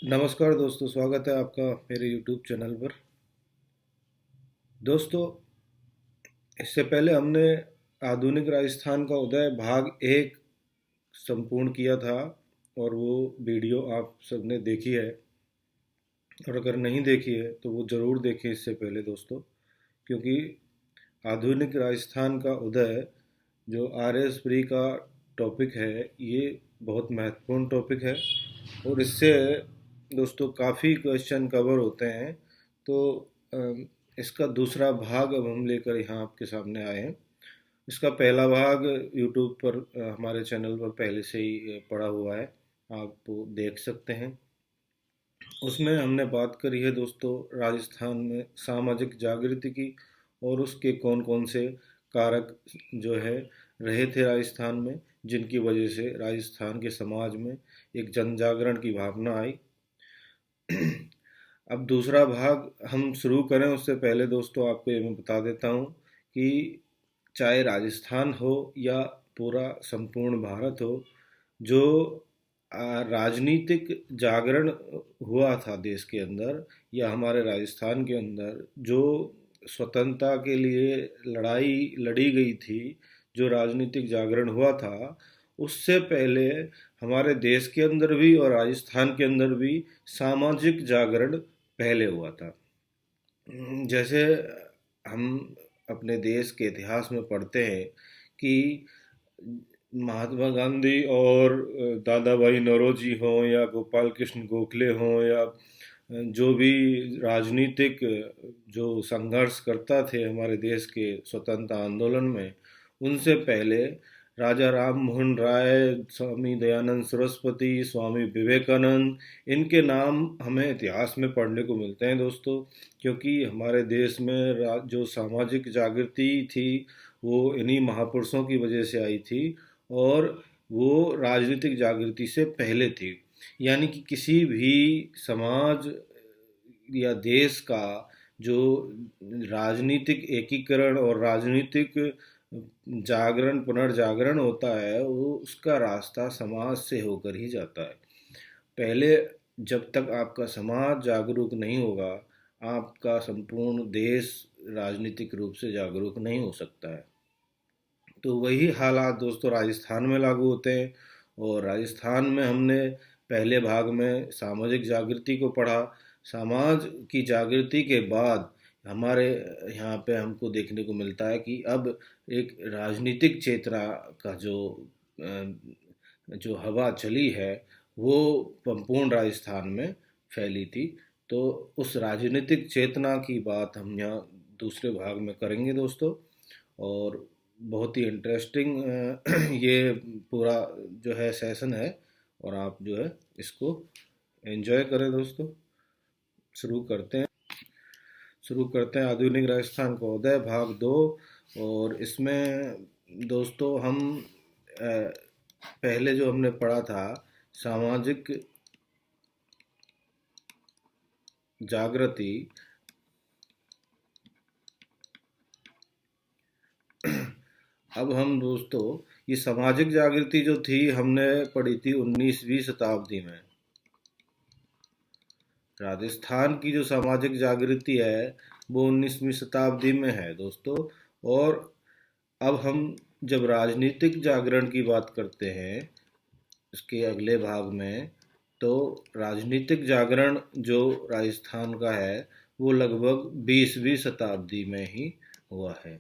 नमस्कार दोस्तों, स्वागत है आपका मेरे YouTube चैनल पर। दोस्तों, इससे पहले हमने आधुनिक राजस्थान का उदय भाग एक संपूर्ण किया था और वो वीडियो आप सबने देखी है। और अगर नहीं देखी है तो वो ज़रूर देखें इससे पहले दोस्तों, क्योंकि आधुनिक राजस्थान का उदय जो RS प्री का टॉपिक है, ये बहुत महत्वपूर्ण टॉपिक है। और इससे दोस्तों काफ़ी क्वेश्चन कवर होते हैं। तो इसका दूसरा भाग अब हम लेकर यहाँ आपके सामने आए हैं। इसका पहला भाग यूट्यूब पर हमारे चैनल पर पहले से ही पड़ा हुआ है, आप वो देख सकते हैं। उसमें हमने बात करी है दोस्तों राजस्थान में सामाजिक जागृति की, और उसके कौन कौन से कारक जो है रहे थे राजस्थान में, जिनकी वजह से राजस्थान के समाज में एक जन जागरण की भावना आई। अब दूसरा भाग हम शुरू करें उससे पहले दोस्तों आपको ये मैं बता देता हूँ कि चाहे राजस्थान हो या पूरा संपूर्ण भारत हो, जो राजनीतिक जागरण हुआ था देश के अंदर या हमारे राजस्थान के अंदर, जो स्वतंत्रता के लिए लड़ाई लड़ी गई थी, जो राजनीतिक जागरण हुआ था, उससे पहले हमारे देश के अंदर भी और राजस्थान के अंदर भी सामाजिक जागरण पहले हुआ था। जैसे हम अपने देश के इतिहास में पढ़ते हैं कि महात्मा गांधी और दादा भाई नौरोजी हों या गोपाल कृष्ण गोखले हों या जो भी राजनीतिक जो संघर्ष करता थे हमारे देश के स्वतंत्रता आंदोलन में, उनसे पहले राजा राम मोहन राय, स्वामी दयानंद सरस्वती, स्वामी विवेकानंद, इनके नाम हमें इतिहास में पढ़ने को मिलते हैं दोस्तों। क्योंकि हमारे देश में जो सामाजिक जागृति थी वो इन्हीं महापुरुषों की वजह से आई थी, और वो राजनीतिक जागृति से पहले थी। यानी कि किसी भी समाज या देश का जो राजनीतिक एकीकरण और राजनीतिक जागरण पुनर्जागरण होता है, वो उसका रास्ता समाज से होकर ही जाता है। पहले जब तक आपका समाज जागरूक नहीं होगा, आपका संपूर्ण देश राजनीतिक रूप से जागरूक नहीं हो सकता है। तो वही हालात दोस्तों राजस्थान में लागू होते हैं। और राजस्थान में हमने पहले भाग में सामाजिक जागृति को पढ़ा। समाज की जागृति के बाद हमारे यहाँ पे हमको देखने को मिलता है कि अब एक राजनीतिक चेतना का जो हवा चली है, वो संपूर्ण राजस्थान में फैली थी। तो उस राजनीतिक चेतना की बात हम यहाँ दूसरे भाग में करेंगे दोस्तों। और बहुत ही इंटरेस्टिंग ये पूरा जो है सेशन है, और आप जो है इसको एंजॉय करें दोस्तों। शुरू करते हैं शुरू करते हैं आधुनिक राजस्थान का उदय भाग दो। और इसमें दोस्तों हम पहले जो हमने पढ़ा था सामाजिक जागृति, अब हम दोस्तों ये सामाजिक जागृति जो थी हमने पढ़ी थी 19वीं शताब्दी में। राजस्थान की जो सामाजिक जागृति है वो 19वीं शताब्दी में है दोस्तों। और अब हम जब राजनीतिक जागरण की बात करते हैं इसके अगले भाग में, तो राजनीतिक जागरण जो राजस्थान का है वो लगभग 20वीं शताब्दी में ही हुआ है।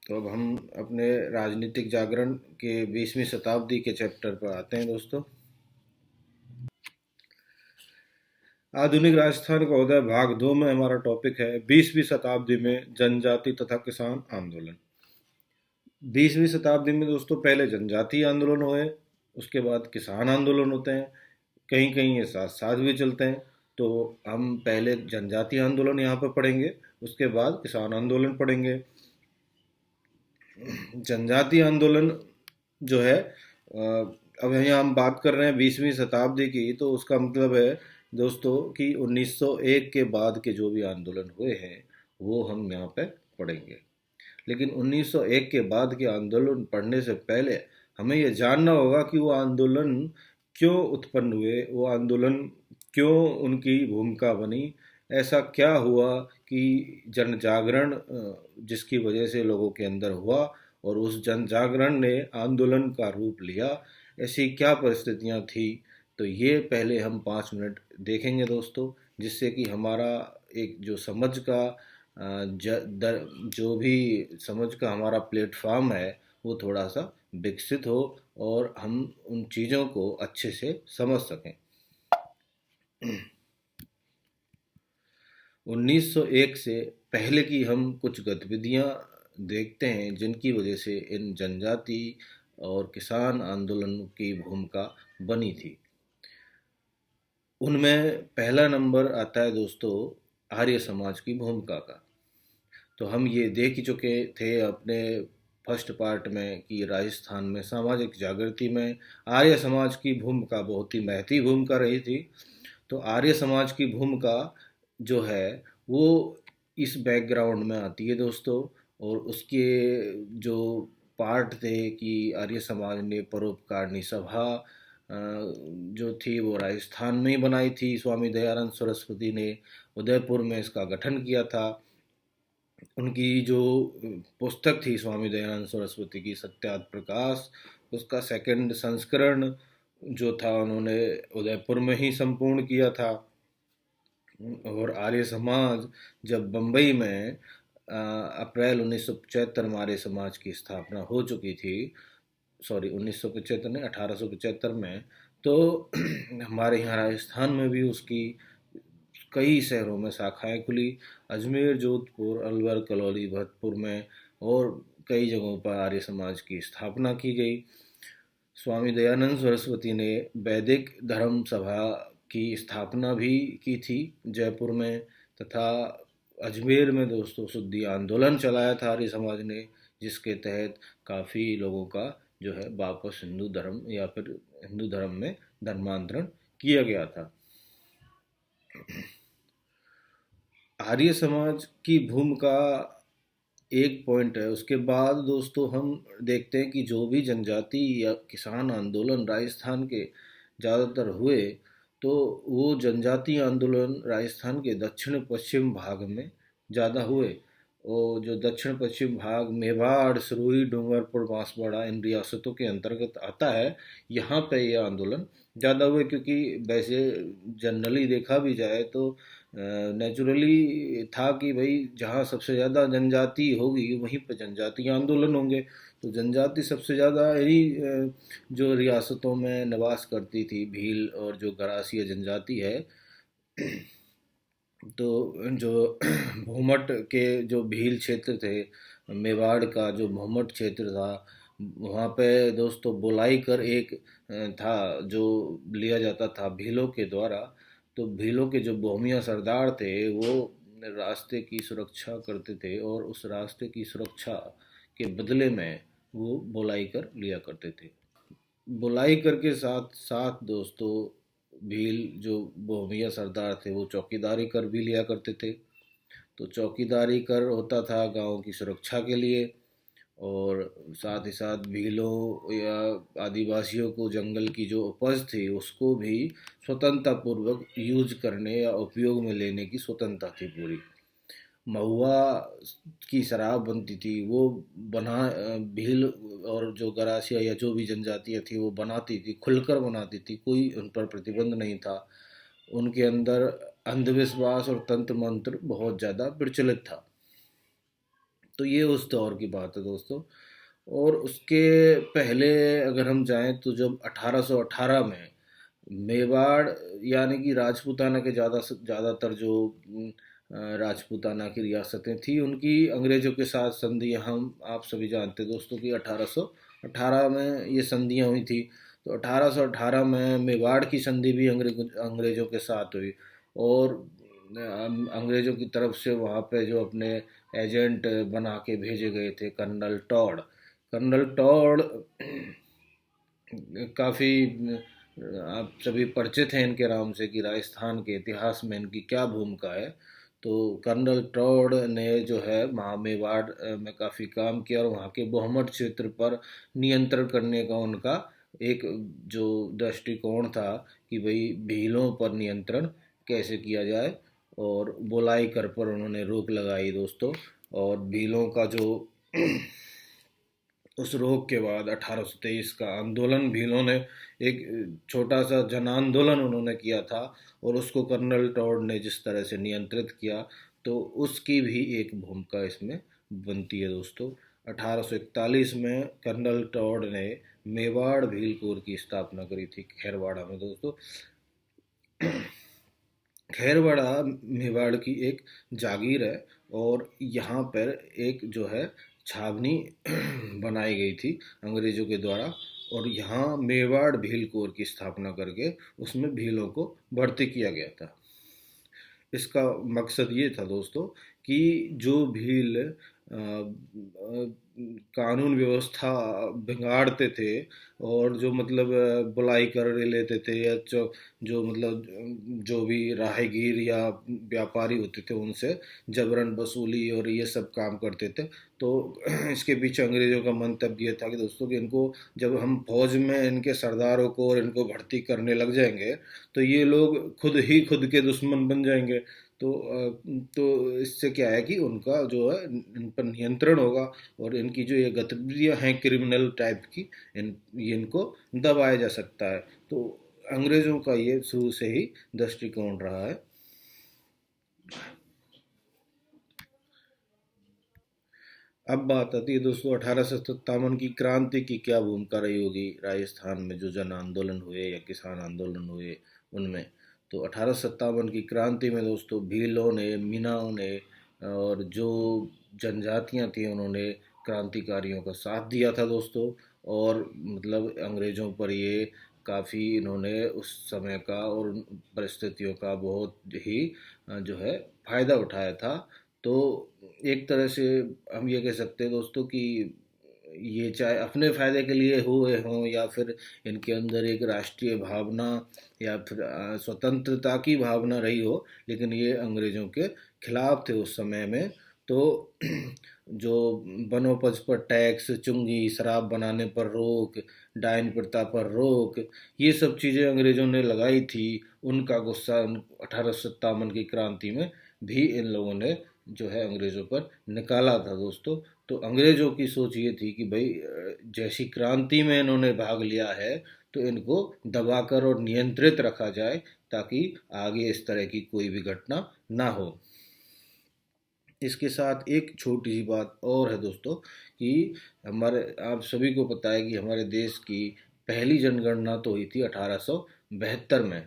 तो अब हम अपने राजनीतिक जागरण के 20वीं शताब्दी के चैप्टर पर आते हैं दोस्तों। आधुनिक राजस्थान का उदय भाग दो में हमारा टॉपिक है 20वीं शताब्दी में जनजाति तथा किसान आंदोलन। 20वीं शताब्दी में दोस्तों पहले जनजातीय आंदोलन हुए, उसके बाद किसान आंदोलन होते हैं, कहीं कहीं ये साथ साथ भी चलते हैं। तो हम पहले जनजातीय आंदोलन यहाँ पर पढ़ेंगे, उसके बाद किसान आंदोलन पढ़ेंगे। जनजातीय आंदोलन जो है अब यहाँ हम बात कर रहे हैं 20वीं शताब्दी की, तो उसका मतलब है दोस्तों कि 1901 के बाद के जो भी आंदोलन हुए हैं वो हम यहाँ पे पढ़ेंगे। लेकिन 1901 के बाद के आंदोलन पढ़ने से पहले हमें यह जानना होगा कि वो आंदोलन क्यों उत्पन्न हुए, वो आंदोलन क्यों उनकी भूमिका बनी, ऐसा क्या हुआ कि जन जागरण जिसकी वजह से लोगों के अंदर हुआ और उस जन जागरण ने आंदोलन का रूप लिया, ऐसी क्या परिस्थितियां थी। तो ये पहले हम 5 मिनट देखेंगे दोस्तों, जिससे कि हमारा एक जो समझ का जो भी समझ का हमारा प्लेटफॉर्म है वो थोड़ा सा विकसित हो और हम उन चीज़ों को अच्छे से समझ सकें। 1901 से पहले की हम कुछ गतिविधियां देखते हैं जिनकी वजह से इन जनजाति और किसान आंदोलन की भूमिका बनी थी। उनमें पहला नंबर आता है दोस्तों आर्य समाज की भूमिका का। तो हम ये देख ही चुके थे अपने फर्स्ट पार्ट में कि राजस्थान में सामाजिक जागृति में आर्य समाज की भूमिका बहुत ही महती भूमिका रही थी। तो आर्य समाज की भूमिका जो है वो इस बैकग्राउंड में आती है दोस्तों, और उसके जो पार्ट थे कि आर्य समाज ने परोपकारिणी सभा जो थी वो राजस्थान में ही बनाई थी। स्वामी दयानंद सरस्वती ने उदयपुर में इसका गठन किया था। उनकी जो पुस्तक थी स्वामी दयानंद सरस्वती की सत्यार्थ प्रकाश, उसका सेकंड संस्करण जो था उन्होंने उदयपुर में ही संपूर्ण किया था। और आर्य समाज जब बम्बई में अप्रैल 1975 में आर्य समाज की स्थापना हो चुकी थी, सॉरी 1975 नहीं 1875 में, तो हमारे यहाँ राजस्थान में भी उसकी कई शहरों में शाखाएं खुली। अजमेर, जोधपुर, अलवर, करौली, भरतपुर में और कई जगहों पर आर्य समाज की स्थापना की गई। स्वामी दयानंद सरस्वती ने वैदिक धर्म सभा की स्थापना भी की थी जयपुर में, तथा अजमेर में दोस्तों शुद्धि आंदोलन चलाया था आर्य समाज ने, जिसके तहत काफ़ी लोगों का जो है वापस हिंदू धर्म या फिर हिंदू धर्म में धर्मांतरण किया गया था। आर्य समाज की भूमिका एक पॉइंट है। उसके बाद दोस्तों हम देखते हैं कि जो भी जनजाति या किसान आंदोलन राजस्थान के ज़्यादातर हुए, तो वो जनजाति आंदोलन राजस्थान के दक्षिण पश्चिम भाग में ज़्यादा हुए। और जो दक्षिण पश्चिम भाग मेवाड़, सिरोही, डूंगरपुर, बांसवाड़ा इन रियासतों के अंतर्गत आता है, यहाँ पे ये आंदोलन ज़्यादा हुए। क्योंकि वैसे जनरली देखा भी जाए तो नेचुरली था कि भाई जहाँ सबसे ज़्यादा जनजाति होगी वहीं पर जनजाति आंदोलन होंगे। तो जनजाति सबसे ज़्यादा यही जो रियासतों में निवास करती थी, भील और जो गरासिया जनजाति है, तो जो भूमट के जो भील क्षेत्र थे, मेवाड़ का जो भूमट क्षेत्र था, वहाँ पे दोस्तों बुलाई कर एक था जो लिया जाता था भीलों के द्वारा। तो भीलों के जो बोहमिया सरदार थे वो रास्ते की सुरक्षा करते थे और उस रास्ते की सुरक्षा के बदले में वो बुलाई कर लिया करते थे। बुलाई कर के साथ साथ दोस्तों भील जो बोहमिया सरदार थे वो चौकीदारी कर भी लिया करते थे। तो चौकीदारी कर होता था गांव की सुरक्षा के लिए, और साथ ही साथ भीलों या आदिवासियों को जंगल की जो उपज थी उसको भी स्वतंत्रता पूर्वक यूज करने या उपयोग में लेने की स्वतंत्रता थी पूरी। महुआ की शराब बनती थी वो बना भील और जो गरासिया या जो भी जनजातियाँ थी वो बनाती थी, खुलकर बनाती थी, कोई उन पर प्रतिबंध नहीं था। उनके अंदर अंधविश्वास और तंत्र मंत्र बहुत ज़्यादा प्रचलित था। तो ये उस दौर की बात है दोस्तों। और उसके पहले अगर हम जाएं तो जब 1818 में मेवाड़ यानी कि राजपूताना के ज़्यादातर जो राजपूताना की रियासतें थी उनकी अंग्रेज़ों के साथ संधियां हम आप सभी जानते हैं दोस्तों कि 1818 में ये संधियां हुई थी। तो 1818 में मेवाड़ की संधि भी अंग्रेज़ों के साथ हुई। और अंग्रेज़ों की तरफ से वहाँ पे जो अपने एजेंट बना के भेजे गए थे कर्नल टॉड काफ़ी आप सभी परिचित हैं इनके नाम से कि राजस्थान के इतिहास में इनकी क्या भूमिका है। तो कर्नल टॉड ने जो है मेवाड़ में काफ़ी काम किया और वहाँ के बोहमट क्षेत्र पर नियंत्रण करने का उनका एक जो दृष्टिकोण था कि भाई भीलों पर नियंत्रण कैसे किया जाए, और बोलाई कर पर उन्होंने रोक लगाई दोस्तों। और भीलों का जो उस रोक के बाद 1823 का आंदोलन, भीलों ने एक छोटा सा जन आंदोलन उन्होंने किया था, और उसको कर्नल टॉड ने जिस तरह से नियंत्रित किया, तो उसकी भी एक भूमिका इसमें बनती है दोस्तों। 1841 में कर्नल टॉड ने मेवाड़ भील कोर की स्थापना करी थी खैरवाड़ा में दोस्तों। खैरवाड़ा मेवाड़ की एक जागीर है, और यहाँ पर एक जो है छावनी बनाई गई थी अंग्रेजों के द्वारा, और यहाँ मेवाड़ भील कोर की स्थापना करके उसमें भीलों को भर्ती किया गया था। इसका मकसद ये था दोस्तों कि जो भील कानून व्यवस्था बिगाड़ते थे, और जो मतलब बुलाई कर लेते थे, या जो मतलब जो भी राहगीर या व्यापारी होते थे उनसे जबरन वसूली और ये सब काम करते थे, तो इसके पीछे अंग्रेज़ों का मंतव्य ये था कि दोस्तों कि इनको जब हम फौज में इनके सरदारों को और इनको भर्ती करने लग जाएंगे, तो ये लोग खुद ही खुद के दुश्मन बन जाएंगे। तो इससे क्या है कि उनका जो है इन पर नियंत्रण होगा, और इनकी जो ये गतिविधियां हैं क्रिमिनल टाइप की, ये इनको दबाया जा सकता है। तो अंग्रेज़ों का ये शुरू से ही दृष्टिकोण रहा है। अब बात आती है दोस्तों 1857 की क्रांति की क्या भूमिका रही होगी राजस्थान में, जो जन आंदोलन हुए या किसान आंदोलन हुए उनमें। तो 1857 की क्रांति में दोस्तों भीलों ने, मीनाओं ने और जो जनजातियां थी उन्होंने क्रांतिकारियों का साथ दिया था दोस्तों, और मतलब अंग्रेज़ों पर ये काफ़ी इन्होंने उस समय का और उन परिस्थितियों का बहुत ही जो है फ़ायदा उठाया था। तो एक तरह से हम ये कह सकते हैं दोस्तों कि ये चाहे अपने फायदे के लिए हुए हों, या फिर इनके अंदर एक राष्ट्रीय भावना या फिर स्वतंत्रता की भावना रही हो, लेकिन ये अंग्रेज़ों के खिलाफ थे उस समय में। तो जो वनोपज पर टैक्स, चुंगी, शराब बनाने पर रोक, डायन प्रथा पर रोक, ये सब चीज़ें अंग्रेज़ों ने लगाई थी। उनका गुस्सा 1857 की क्रांति में भी इन लोगों ने जो है अंग्रेज़ों पर निकाला था दोस्तों। तो अंग्रेज़ों की सोच ये थी कि भाई जैसी क्रांति में इन्होंने भाग लिया है, तो इनको दबाकर और नियंत्रित रखा जाए, ताकि आगे इस तरह की कोई भी घटना ना हो। इसके साथ एक छोटी सी बात और है दोस्तों कि हमारे, आप सभी को पता है कि हमारे देश की पहली जनगणना तो हुई थी 1872 में,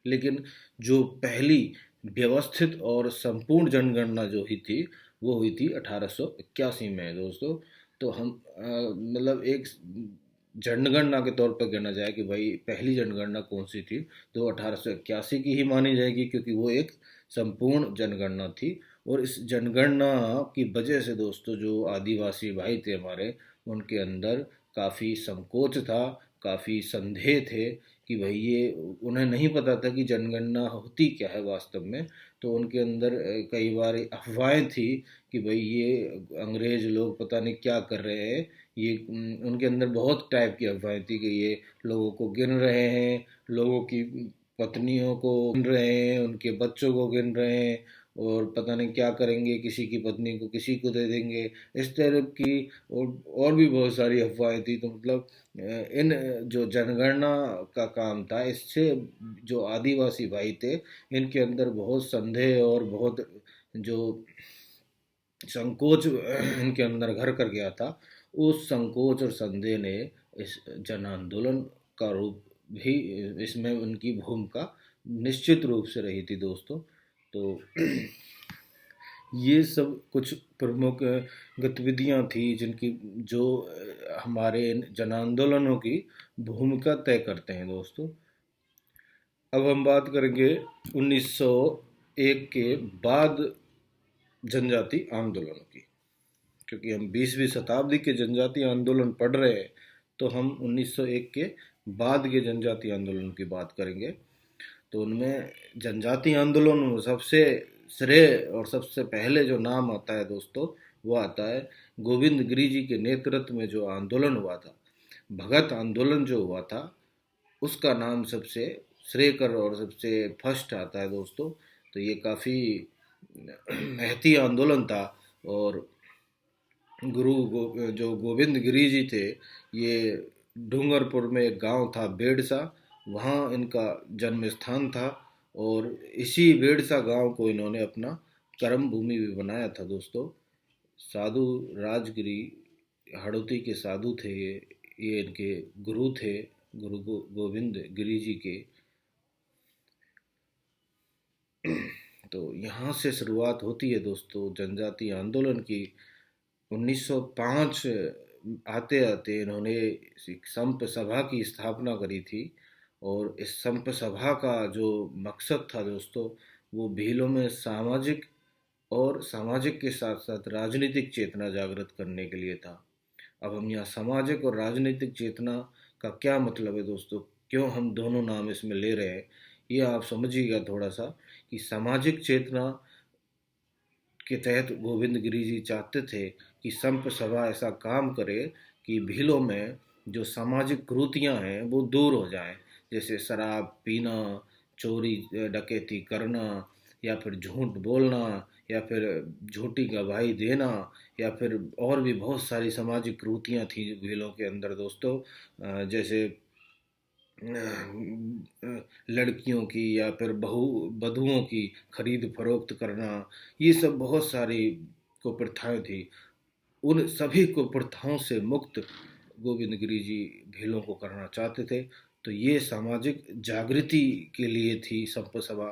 लेकिन जो पहली व्यवस्थित और संपूर्ण जनगणना जो हुई थी वो हुई थी 1881 में दोस्तों। तो हम मतलब एक जनगणना के तौर पर गिना जाए कि भाई पहली जनगणना कौन सी थी, तो 1881 की ही मानी जाएगी, क्योंकि वो एक संपूर्ण जनगणना थी। और इस जनगणना की वजह से दोस्तों जो आदिवासी भाई थे हमारे, उनके अंदर काफ़ी संकोच था, काफ़ी संदेह थे कि भाई ये, उन्हें नहीं पता था कि जनगणना होती क्या है वास्तव में। तो उनके अंदर कई बार अफवाहें थी कि भाई ये अंग्रेज लोग पता नहीं क्या कर रहे हैं। ये उनके अंदर बहुत टाइप की अफवाहें थी कि ये लोगों को गिन रहे हैं, लोगों की पत्नियों को गिन रहे हैं, उनके बच्चों को गिन रहे हैं, और पता नहीं क्या करेंगे, किसी की पत्नी को किसी को दे देंगे, इस तरह की और भी बहुत सारी अफवाहें थी। तो मतलब इन जो जनगणना का काम था, इससे जो आदिवासी भाई थे इनके अंदर बहुत संदेह और बहुत जो संकोच इनके अंदर घर कर गया था। उस संकोच और संदेह ने इस जन आंदोलन का रूप भी, इसमें उनकी भूमिका निश्चित रूप से रही थी दोस्तों। तो ये सब कुछ प्रमुख गतिविधियां थी जिनकी जो हमारे जन आंदोलनों की भूमिका तय करते हैं दोस्तों। अब हम बात करेंगे 1901 के बाद जनजाति आंदोलन की, क्योंकि हम 20वीं शताब्दी के जनजाति आंदोलन पढ़ रहे हैं, तो हम 1901 के बाद के जनजाति आंदोलन की बात करेंगे। तो उनमें जनजाति आंदोलन में सबसे श्रेय और सबसे पहले जो नाम आता है दोस्तों, वो आता है गोविंद गिरी जी के नेतृत्व में जो आंदोलन हुआ था, भगत आंदोलन जो हुआ था, उसका नाम सबसे श्रेयकर और सबसे फर्स्ट आता है दोस्तों। तो ये काफ़ी महती आंदोलन था। और जो गोविंद गिरी जी थे, ये डूंगरपुर में एक गांव था बेड़सा, वहाँ इनका जन्म स्थान था। और इसी बेड़सा गांव को इन्होंने अपना कर्म भूमि भी बनाया था दोस्तों। साधु राजगिरी हड़ौती के साधु थे ये इनके गुरु थे, गोविंद गिरी जी के। तो यहाँ से शुरुआत होती है दोस्तों जनजातीय आंदोलन की। 1905 आते आते इन्होंने एक संप सभा की स्थापना करी थी। और इस संप सभा का जो मकसद था दोस्तों, वो भीलों में सामाजिक और सामाजिक के साथ साथ राजनीतिक चेतना जागृत करने के लिए था। अब हम यहाँ सामाजिक और राजनीतिक चेतना का क्या मतलब है दोस्तों, क्यों हम दोनों नाम इसमें ले रहे हैं, ये आप समझिएगा थोड़ा सा। कि सामाजिक चेतना के तहत गोविंद गिरी जी चाहते थे कि संप सभा ऐसा काम करे कि भीलों में जो सामाजिक कुरीतियाँ हैं वो दूर हो जाएं। जैसे शराब पीना, चोरी डकैती करना, या फिर झूठ बोलना, या फिर झूठी गवाही देना, या फिर और भी बहुत सारी सामाजिक कुरीतियाँ थी भीलों के अंदर दोस्तों। जैसे लड़कियों की या फिर बधुओं की खरीद फरोख्त करना, ये सब बहुत सारी कुप्रथाएं थी। उन सभी कुप्रथाओं से मुक्त गोविंद गिरी जी भीलों को करना चाहते थे। तो ये सामाजिक जागृति के लिए थी संप सभा।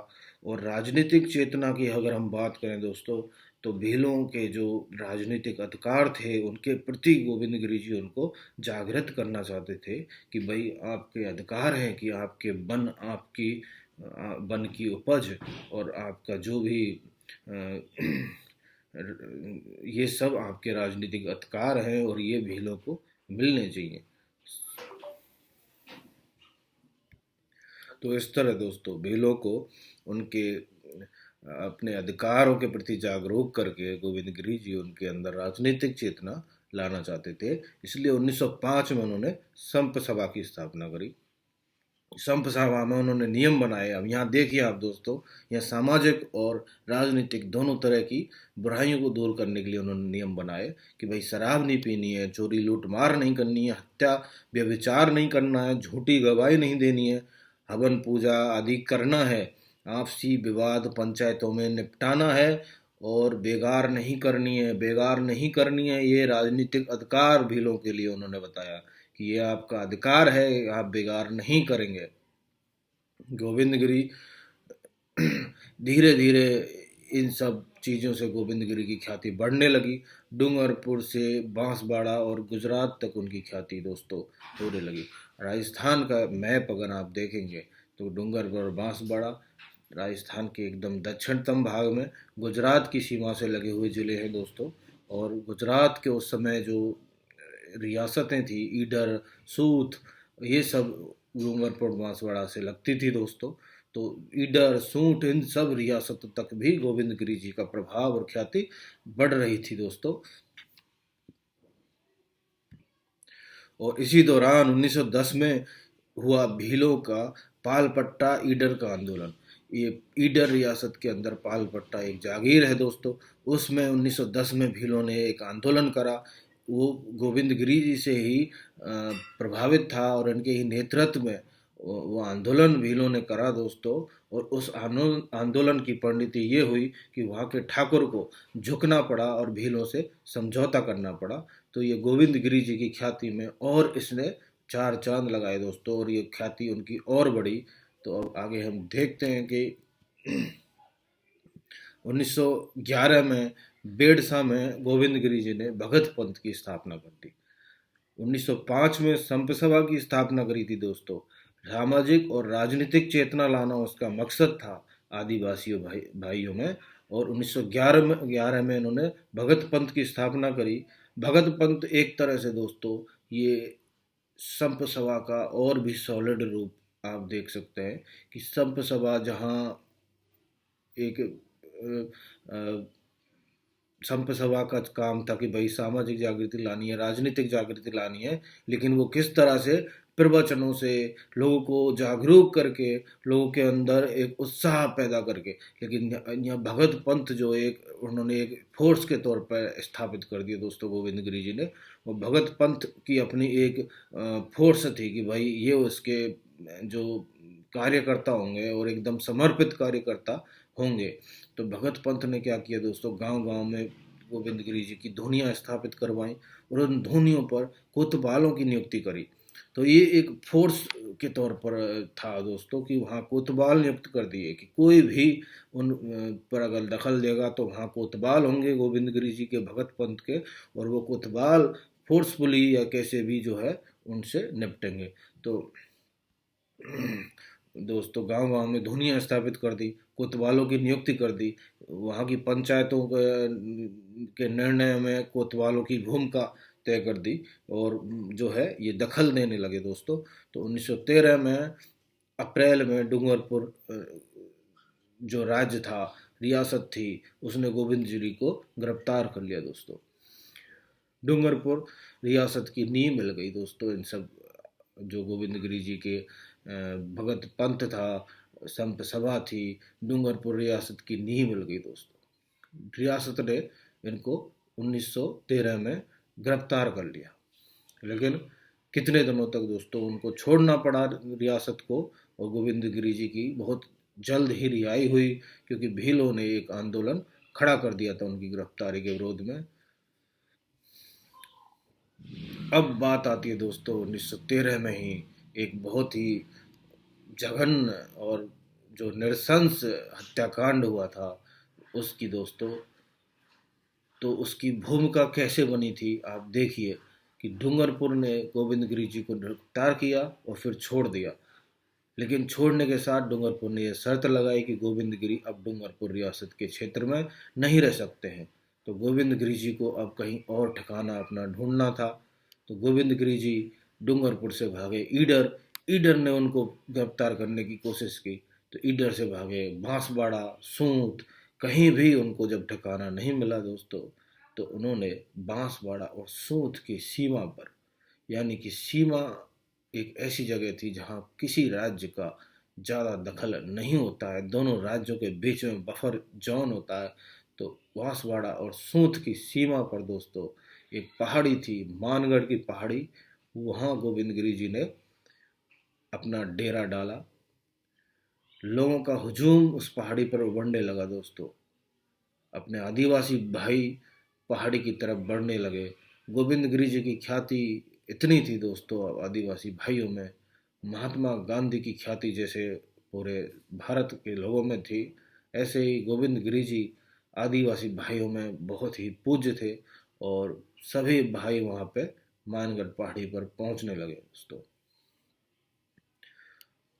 और राजनीतिक चेतना की अगर हम बात करें दोस्तों, तो भीलों के जो राजनीतिक अधिकार थे उनके प्रति गोविंद गिरी जी उनको जागृत करना चाहते थे कि भाई आपके अधिकार हैं कि आपके आपकी वन की उपज और आपका जो भी ये सब आपके राजनीतिक अधिकार हैं और ये भीलों को मिलने चाहिए। तो इस तरह दोस्तों भीलों को उनके अपने अधिकारों के प्रति जागरूक करके गोविंद गिरी जी उनके अंदर राजनीतिक चेतना लाना चाहते थे। इसलिए 1905 में उन्होंने संप सभा की स्थापना करी। संप सभा में उन्होंने नियम बनाए। अब यहाँ देखिए आप दोस्तों, यहाँ सामाजिक और राजनीतिक दोनों तरह की बुराइयों को दूर करने के लिए उन्होंने नियम बनाए कि भाई शराब नहीं पीनी है, चोरी लूट मार नहीं करनी है, हत्या व्यभिचार नहीं करना है, झूठी गवाही नहीं देनी है, हवन पूजा आदि करना है, आपसी विवाद पंचायतों में निपटाना है, और बेगार नहीं करनी है। बेगार नहीं करनी है ये राजनीतिक अधिकार भीलों के लिए उन्होंने बताया कि ये आपका अधिकार है, आप बेगार नहीं करेंगे। गोविंद गिरी धीरे धीरे इन सब चीज़ों से गोविंद गिरी की ख्याति बढ़ने लगी। डूंगरपुर से बांसवाड़ा और गुजरात तक उनकी ख्याति दोस्तों होने लगी। राजस्थान का मैप अगर आप देखेंगे तो डूंगरपुर और बांसवाड़ा राजस्थान के एकदम दक्षिणतम भाग में गुजरात की सीमा से लगे हुए ज़िले हैं दोस्तों। और गुजरात के उस समय जो रियासतें थी, ईडर, सूत, ये सब डूंगरपुर बांसवाड़ा से लगती थी दोस्तों। तो ईडर, सूट, इन सब रियासतों तक भी गोविंद गिरी जी का प्रभाव और ख्याति बढ़ रही थी दोस्तों। और इसी दौरान 1910 में हुआ भीलों का पालपट्टा ईडर का आंदोलन। ये ईडर रियासत के अंदर पालपट्टा एक जागीर है दोस्तों। उसमें 1910 में भीलों ने एक आंदोलन करा। वो गोविंद गिरी जी से ही प्रभावित था और इनके ही नेतृत्व में वो आंदोलन भीलों ने करा दोस्तों। और उस आंदोलन की परिणति ये हुई कि वहाँ के ठाकुर को झुकना पड़ा और भीलों से समझौता करना पड़ा। तो ये गोविंद गिरी जी की ख्याति में और इसने चार चांद लगाए दोस्तों, और ये ख्याति उनकी और बढ़ी। तो अब आगे हम देखते हैं कि 1911 में बेड़सा में गोविंद गिरी जी ने भगत पंथ की स्थापना कर दी। 1905 में संप सभा की स्थापना करी थी दोस्तों। सामाजिक और राजनीतिक चेतना लाना उसका मकसद था आदिवासियों भाइयों में। और 1911 में इन्होंने भगत पंथ की स्थापना करी। भगत पंथ एक तरह से दोस्तों ये संप सभा का और भी सॉलिड रूप आप देख सकते हैं कि संप सभा जहाँ एक संप सभा का काम था कि भाई सामाजिक जागृति लानी है, राजनीतिक जागृति लानी है, लेकिन वो किस तरह से प्रवचनों से लोगों को जागरूक करके, लोगों के अंदर एक उत्साह पैदा करके। लेकिन यहाँ भगत पंथ जो एक उन्होंने एक फोर्स के तौर पर स्थापित कर दिया दोस्तों गोविंद गिरी जी ने। वो भगत पंथ की अपनी एक फोर्स थी कि भाई ये उसके जो कार्यकर्ता होंगे और एकदम समर्पित कार्यकर्ता होंगे। तो भगत पंथ ने क्या किया दोस्तों, गांव-गांव में गोविंद गिरी जी की धुनियाँ स्थापित करवाई और उन धुनियों पर कोतवालों की नियुक्ति करी। तो ये एक फोर्स के तौर पर था दोस्तों कि वहाँ कोतवाल नियुक्त कर दिए कि कोई भी उन पर अगर दखल देगा तो वहाँ कोतवाल होंगे गोविंद गिरी जी के भगत पंथ के, और वो कोतवाल फोर्सफुली या कैसे भी जो है उनसे निपटेंगे। तो दोस्तों गांव-गांव में धुनियाँ स्थापित कर दी, कोतवालों की नियुक्ति कर दी, वहाँ की पंचायतों के निर्णय में कोतवालों की भूमिका तय कर दी और जो है ये दखल देने लगे दोस्तों। तो 1913 में अप्रैल में डूंगरपुर जो राज्य था, रियासत थी, उसने गोविंद गिरी को गिरफ्तार कर लिया दोस्तों। डूंगरपुर रियासत की नींव मिल गई दोस्तों इन सब जो गोविंद गिरी जी के भगत पंथ था, संत सभा थी, डूंगरपुर रियासत की नींव मिल गई दोस्तों। रियासत ने इनको 1913 में गिरफ्तार कर लिया, लेकिन कितने दिनों तक दोस्तों उनको छोड़ना पड़ा रियासत को, और गोविंद गिरी जी की बहुत जल्द ही रिहाई हुई क्योंकि भीलों ने एक आंदोलन खड़ा कर दिया था उनकी गिरफ्तारी के विरोध में। अब बात आती है दोस्तों 1913 में ही एक बहुत ही जघन्य और जो नृशंस हत्याकांड हुआ था उसकी दोस्तों। तो उसकी भूमिका कैसे बनी थी आप देखिए कि डूंगरपुर ने गोविंद गिरी जी को गिरफ्तार किया और फिर छोड़ दिया, लेकिन छोड़ने के साथ डूंगरपुर ने यह शर्त लगाई कि गोविंद गिरी अब डूंगरपुर रियासत के क्षेत्र में नहीं रह सकते हैं। तो गोविंद गिरी जी को अब कहीं और ठिकाना अपना ढूंढना था। तो गोविंद गिरी जी डूंगरपुर से भागे ईडर। ईडर ने उनको गिरफ्तार करने की कोशिश की, तो ईडर से भागे बांसवाड़ा, सूत, कहीं भी उनको जब ठिकाना नहीं मिला दोस्तों, तो उन्होंने बांसवाड़ा और सूत की सीमा पर, यानी कि सीमा एक ऐसी जगह थी जहाँ किसी राज्य का ज़्यादा दखल नहीं होता है, दोनों राज्यों के बीच में बफर जोन होता है। तो बांसवाड़ा और सूत की सीमा पर दोस्तों एक पहाड़ी थी, मानगढ़ की पहाड़ी, वहाँ गोविंद गिरी जी ने अपना डेरा डाला। लोगों का हुजूम उस पहाड़ी पर उमड़ने लगा दोस्तों। अपने आदिवासी भाई पहाड़ी की तरफ बढ़ने लगे। गोविंद गिरी जी की ख्याति इतनी थी दोस्तों आदिवासी भाइयों में, महात्मा गांधी की ख्याति जैसे पूरे भारत के लोगों में थी, ऐसे ही गोविंद गिरी जी आदिवासी भाइयों में बहुत ही पूज्य थे और सभी भाई वहाँ पे मानगढ़ पहाड़ी पर पहुँचने लगे दोस्तों।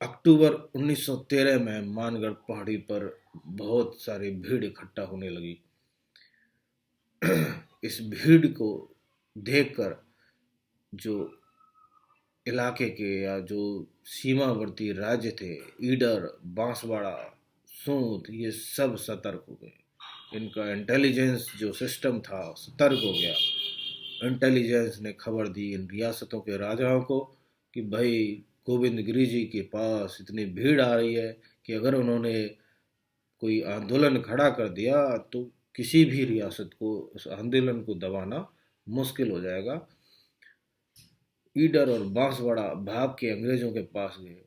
अक्टूबर 1913 में मानगढ़ पहाड़ी पर बहुत सारी भीड़ इकट्ठा होने लगी। इस भीड़ को देखकर जो इलाके के या जो सीमावर्ती राज्य थे, ईडर, बांसवाड़ा, सूत, ये सब सतर्क हो गए। इनका इंटेलिजेंस जो सिस्टम था सतर्क हो गया। इंटेलिजेंस ने खबर दी इन रियासतों के राजाओं को कि भाई गोविंद गिरी जी के पास इतनी भीड़ आ रही है कि अगर उन्होंने कोई आंदोलन खड़ा कर दिया तो किसी भी रियासत को उस आंदोलन को दबाना मुश्किल हो जाएगा। ईडर और बांसवाड़ा भाग के अंग्रेजों के पास गए,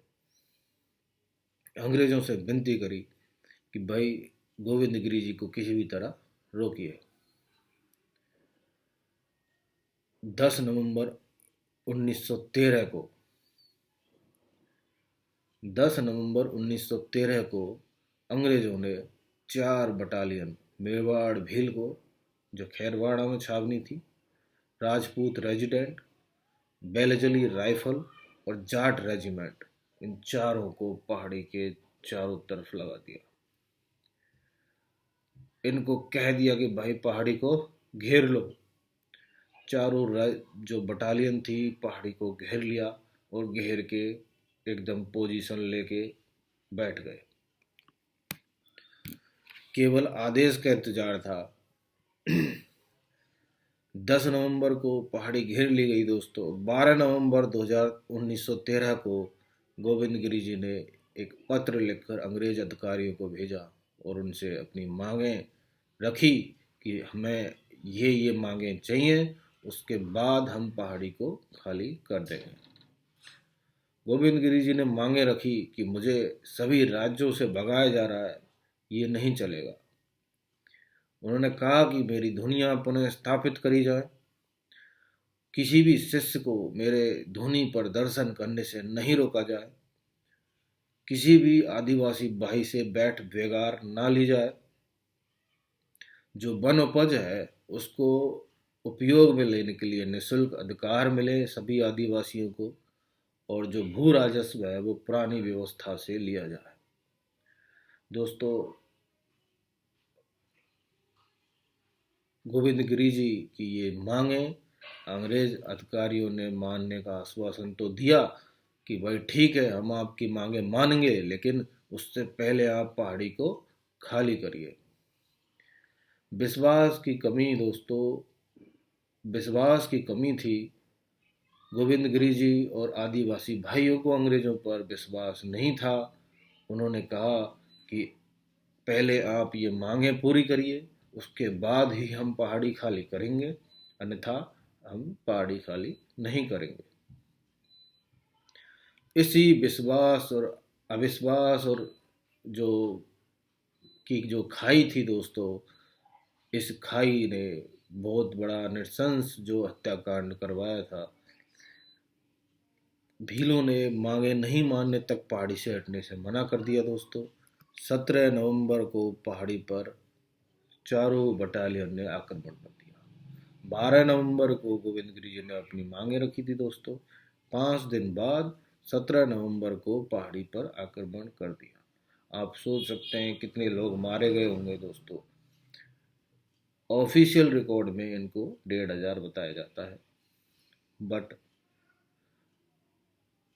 अंग्रेजों से विनती करी कि भाई गोविंद गिरी जी को किसी भी तरह रोकिए। 10 नवंबर 1913 को 10 नवंबर 1913 को अंग्रेजों ने 4 बटालियन मेवाड़ भील को, जो खैरवाड़ा में छावनी थी, राजपूत रेजिडेंट, बेलजली राइफल और जाट रेजिमेंट, इन चारों को पहाड़ी के चारों तरफ लगा दिया। इनको कह दिया कि भाई पहाड़ी को घेर लो। चारों जो बटालियन थी पहाड़ी को घेर लिया और घेर के एकदम पोजीशन लेके बैठ गए। केवल आदेश का इंतजार था। 10 नवंबर को पहाड़ी घेर ली गई दोस्तों। 12 नवंबर 1913 को गोविंद गिरी जी ने एक पत्र लिखकर अंग्रेज अधिकारियों को भेजा और उनसे अपनी मांगें रखी कि हमें ये मांगें चाहिए, उसके बाद हम पहाड़ी को खाली कर देंगे। गोविंद गिरी जी ने मांगे रखी कि मुझे सभी राज्यों से भगाया जा रहा है, ये नहीं चलेगा। उन्होंने कहा कि मेरी धुनियाँ पुनः स्थापित करी जाए, किसी भी शिष्य को मेरे धुनी पर दर्शन करने से नहीं रोका जाए, किसी भी आदिवासी भाई से बैठ बेगार ना ली जाए, जो वन उपज है उसको उपयोग में लेने के लिए निःशुल्क अधिकार मिले सभी आदिवासियों को, और जो भू राजस्व है वो पुरानी व्यवस्था से लिया जाए। दोस्तों, गोविंद गिरी जी की ये मांगे अंग्रेज अधिकारियों ने मानने का आश्वासन तो दिया कि भाई ठीक है, हम आपकी मांगे मानेंगे, लेकिन उससे पहले आप पहाड़ी को खाली करिए। विश्वास की कमी दोस्तों, विश्वास की कमी थी। गोविंद गिरी जी और आदिवासी भाइयों को अंग्रेजों पर विश्वास नहीं था। उन्होंने कहा कि पहले आप ये मांगे पूरी करिए, उसके बाद ही हम पहाड़ी खाली करेंगे, अन्यथा हम पहाड़ी खाली नहीं करेंगे। इसी विश्वास और अविश्वास और जो जो खाई थी दोस्तों, इस खाई ने बहुत बड़ा नृशंस जो हत्याकांड करवाया था। भीलों ने मांगे नहीं मानने तक पहाड़ी से हटने से मना कर दिया दोस्तों। 17 नवंबर को पहाड़ी पर चारों बटालियन ने आक्रमण कर दिया। 12 नवंबर को गोविंद गिरी जी ने अपनी मांगे रखी थी दोस्तों। 5 दिन बाद 17 नवंबर को पहाड़ी पर आक्रमण कर दिया। आप सोच सकते हैं कितने लोग मारे गए होंगे दोस्तों। ऑफिशियल रिकॉर्ड में इनको 1500 बताया जाता है, बट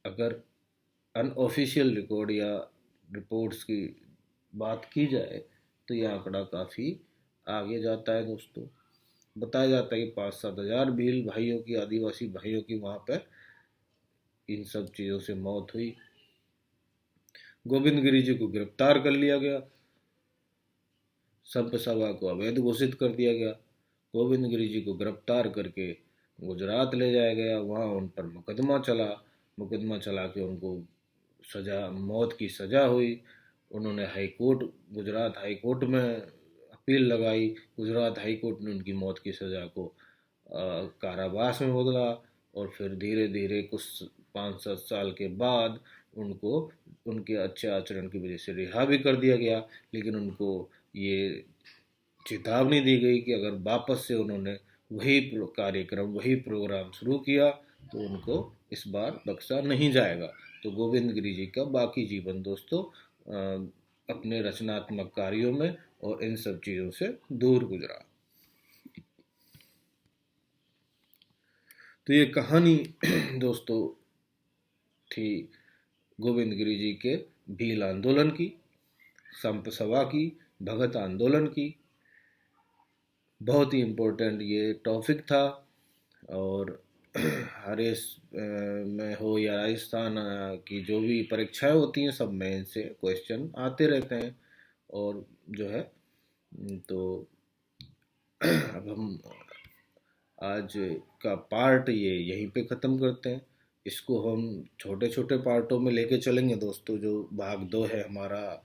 अगर अनऑफिशियल रिकॉर्ड या रिपोर्ट्स की बात की जाए तो यह आंकड़ा काफ़ी आगे जाता है दोस्तों। बताया जाता है कि 5-7 हज़ार भील भाइयों की, आदिवासी भाइयों की वहाँ पर इन सब चीज़ों से मौत हुई। गोविंद गिरी जी को गिरफ्तार कर लिया गया, संप सभा को अवैध घोषित कर दिया गया। गोविंद गिरी जी को गिरफ्तार करके गुजरात ले जाया गया, वहाँ उन पर मुकदमा चला के उनको सजा, मौत की सजा हुई। उन्होंने गुजरात हाई कोर्ट में अपील लगाई। गुजरात हाई कोर्ट ने उनकी मौत की सज़ा को कारावास में बदला, और फिर धीरे धीरे कुछ 5-7 साल के बाद उनको उनके अच्छे आचरण की वजह से रिहा भी कर दिया गया। लेकिन उनको ये चेतावनी दी गई कि अगर वापस से उन्होंने वही कार्यक्रम, वही प्रोग्राम शुरू किया तो उनको इस बार बख्शा नहीं जाएगा। तो गोविंद गिरी जी का बाकी जीवन दोस्तों अपने रचनात्मक कार्यों में और इन सब चीज़ों से दूर गुजरा। तो ये कहानी दोस्तों थी गोविंद गिरी जी के भील आंदोलन की, संप सभा की, भगत आंदोलन की। बहुत ही इम्पोर्टेंट ये टॉपिक था, और हरेश में हो या राजस्थान की जो भी परीक्षाएं होती हैं सब में इनसे क्वेश्चन आते रहते हैं। और जो है तो अब हम आज का पार्ट ये यहीं पे ख़त्म करते हैं। इसको हम छोटे छोटे पार्टों में लेके चलेंगे दोस्तों। जो भाग 2 है हमारा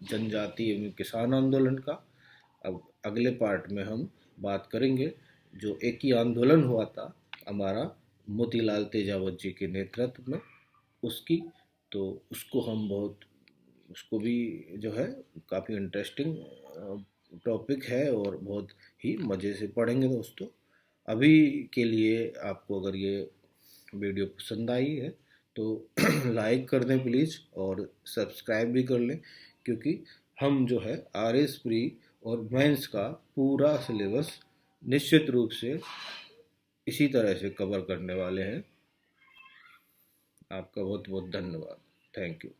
जनजाति एवं किसान आंदोलन का, अब अगले पार्ट में हम बात करेंगे जो एक ही आंदोलन हुआ था हमारा मोतीलाल तेजावत जी के नेतृत्व में, उसकी। तो उसको भी जो है काफ़ी इंटरेस्टिंग टॉपिक है और बहुत ही मज़े से पढ़ेंगे दोस्तों। अभी के लिए आपको अगर ये वीडियो पसंद आई है तो लाइक कर दें प्लीज़, और सब्सक्राइब भी कर लें, क्योंकि हम जो है RS प्री और मेंस का पूरा सिलेबस निश्चित रूप से इसी तरह से कवर करने वाले हैं। आपका बहुत बहुत धन्यवाद। Thank you.